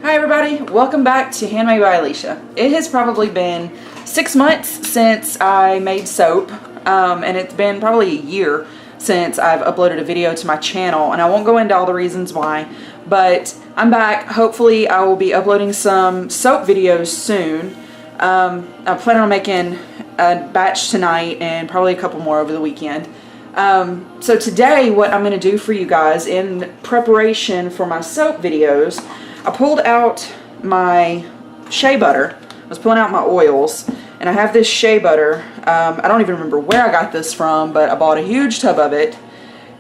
Hi everybody, welcome back to Handmade by Alicia. It has probably been 6 months since I made soap, and it's been probably a year since I've uploaded a video to my channel, and I won't go into all the reasons why, but I'm back. Hopefully I will be uploading some soap videos soon. I'm planning on making a batch tonight and probably a couple more over the weekend. So today what I'm going to do for you guys in preparation for my soap videos, I pulled out my shea butter. I was pulling out my oils, and I have this shea butter. I don't even remember where I got this from, but I bought a huge tub of it,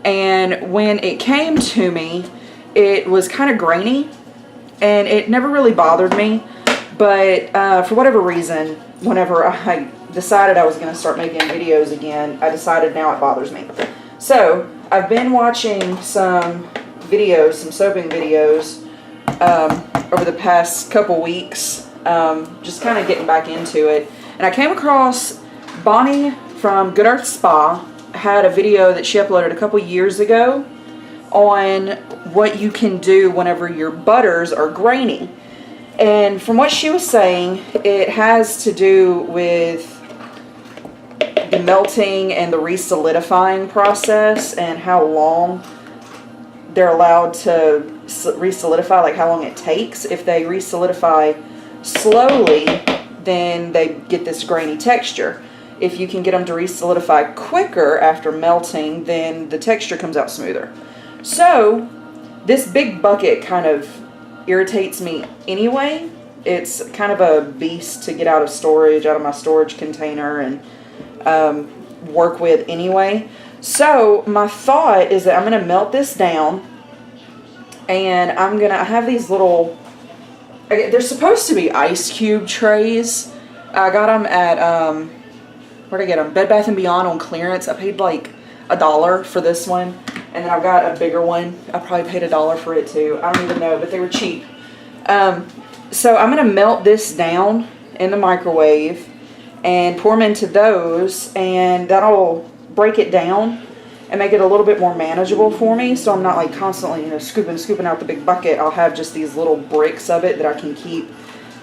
and when it came to me, it was kind of grainy, and it never really bothered me, but for whatever reason, whenever I decided I was going to start making videos again, I decided now it bothers me. So I've been watching some videos, some soaping videos, over the past couple weeks, just kind of getting back into it, and I came across Bonnie from Good Earth Spa had a video that she uploaded a couple years ago on what you can do whenever your butters are grainy. And from what she was saying, it has to do with the melting and the re-solidifying process and how long they're allowed to re-solidify, like how long it takes. If they re-solidify slowly, then they get this grainy texture. If you can get them to re-solidify quicker after melting, then the texture comes out smoother. So this big bucket kind of irritates me anyway. It's kind of a beast to get out of storage, out of my storage container, and work with anyway. So my thought is that I'm going to melt this down, and I have these little, they're supposed to be ice cube trays. I got them at, where'd I get them? Bed Bath & Beyond on clearance. I paid like $1 for this one, and then I've got a bigger one. I probably paid $1 for it too. I don't even know, but they were cheap. So I'm going to melt this down in the microwave and pour them into those, and that'll break it down and make it a little bit more manageable for me, so I'm not like constantly, scooping out the big bucket. I'll have just these little bricks of it that I can keep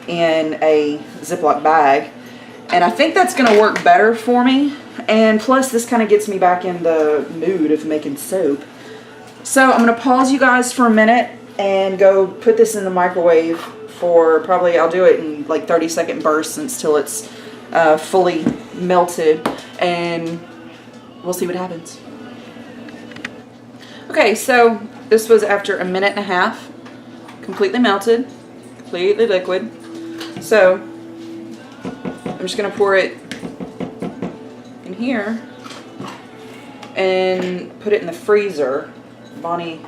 in a Ziploc bag, and I think that's going to work better for me, and plus this kind of gets me back in the mood of making soap. So I'm going to pause you guys for a minute and go put this in the microwave for probably, I'll do it in like 30-second bursts until it's fully melted, and we'll see what happens. Okay, so this was after a minute and a half, completely melted, completely liquid. So I'm just going to pour it in here and put it in the freezer. Bonnie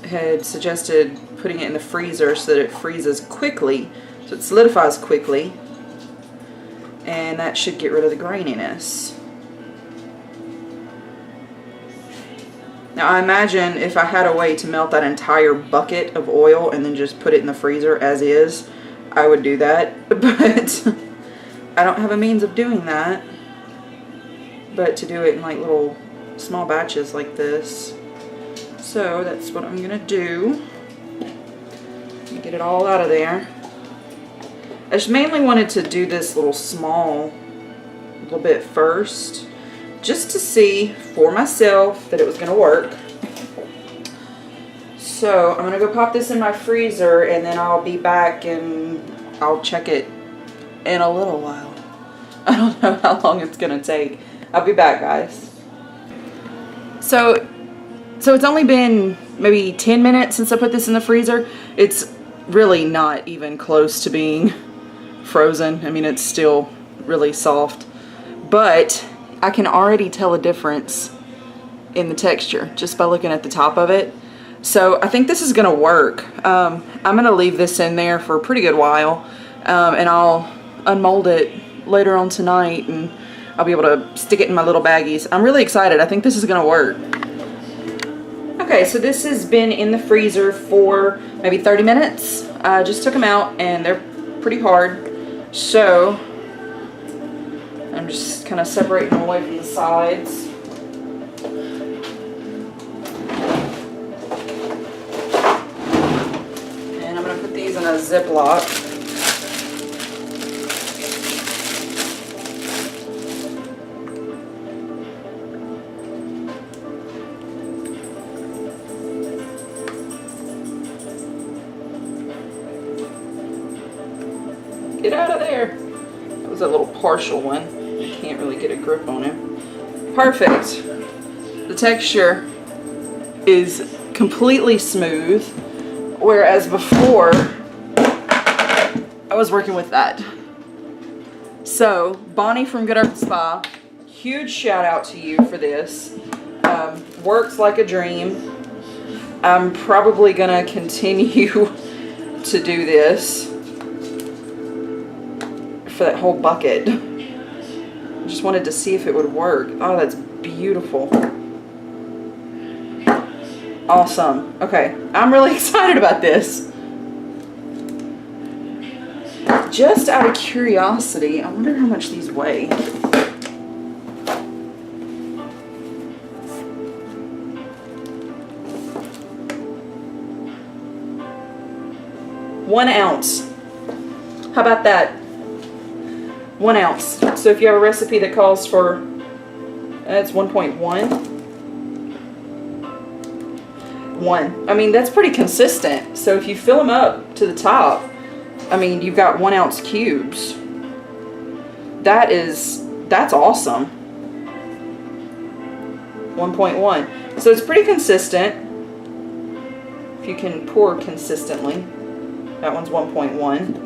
had suggested putting it in the freezer so that it freezes quickly, so it solidifies quickly, and that should get rid of the graininess. Now I imagine if I had a way to melt that entire bucket of oil and then just put it in the freezer as is, I would do that, but I don't have a means of doing that. But to do it in like little small batches like this, so that's what I'm gonna do. Get it all out of there. I just mainly wanted to do this little bit first, just to see for myself that it was going to work. So I'm going to go pop this in my freezer, and then I'll be back and I'll check it in a little while. I don't know how long it's going to take. I'll be back, guys. So it's only been maybe 10 minutes since I put this in the freezer. It's really not even close to being frozen. I mean, it's still really soft, but I can already tell a difference in the texture just by looking at the top of it. So I think this is gonna work. I'm gonna leave this in there for a pretty good while, and I'll unmold it later on tonight, and I'll be able to stick it in my little baggies. I'm really excited. I think this is gonna work. Okay, so this has been in the freezer for maybe 30 minutes. I just took them out, and they're pretty hard. So I'm just kind of separating them away from the sides. And I'm going to Ziploc. Get out of there. That was a little partial one. I can't really get a grip on it. Perfect. The texture is completely smooth, whereas before I was working with that. So Bonnie from Good Earth Spa, huge shout out to you for this. Works like a dream. I'm probably gonna continue to do this for that whole bucket. I just wanted to see if it would work. Oh, that's beautiful. Awesome. Okay, I'm really excited about this. Just out of curiosity, I wonder how much these weigh. One ounce. How about that? 1 ounce. So if you have a recipe that calls for, it's 1.1. 1. I mean, that's pretty consistent. So if you fill them up to the top, I mean, you've got 1 ounce cubes. That's awesome. 1.1. So it's pretty consistent. If you can pour consistently. That one's 1.1.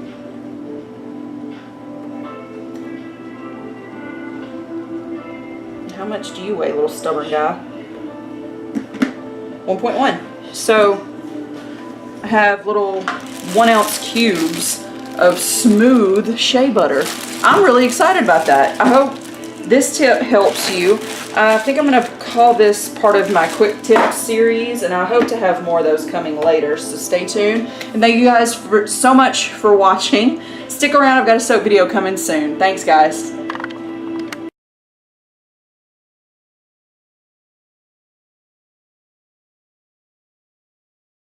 How much do you weigh, little stubborn guy? 1.1. So I have little 1 ounce cubes of smooth shea butter. I'm really excited about that. I hope this tip helps you. I think I'm going to call this part of my quick tips series, and I hope to have more of those coming later, so stay tuned. And thank you guys so much for watching. Stick around, I've got a soap video coming soon. Thanks, guys.